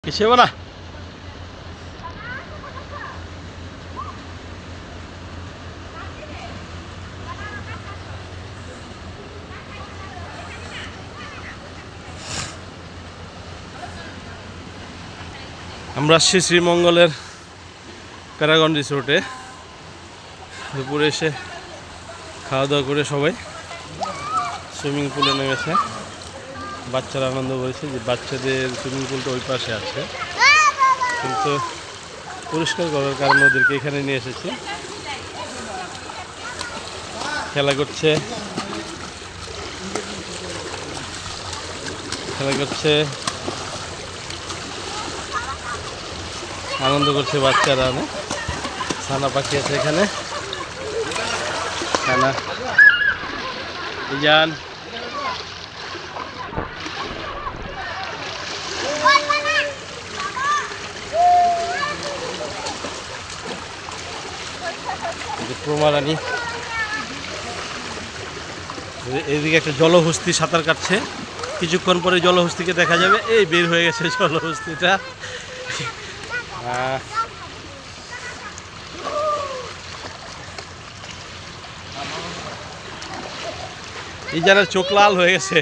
কিসে বলা আমরা আসছি শ্রীমঙ্গলের প্যারাগন রিসোর্টে। দুপুরে এসে খাওয়া দাওয়া করে সবাই সুইমিং পুলে নেমেছে। বাচ্চারা আনন্দ করেছে যে বাচ্চাদের সুইমিং পুলটা ওই পাশে আছে, কিন্তু পরিষ্কার করার কারণে ওদেরকে এখানে নিয়ে এসেছি। খেলা করছে আনন্দ করছে বাচ্চারা। অনেক ছানা পাখি আছে এখানে। ছানা যান প্রমারানি। এদিকে একটা জলহস্তি সাঁতার কাটছে, কিছুক্ষণ পরে জলহস্তিকে দেখা যাবে। এই বের হয়ে গেছে জলহস্তিটা। এই যেন চোখ লাল হয়ে গেছে।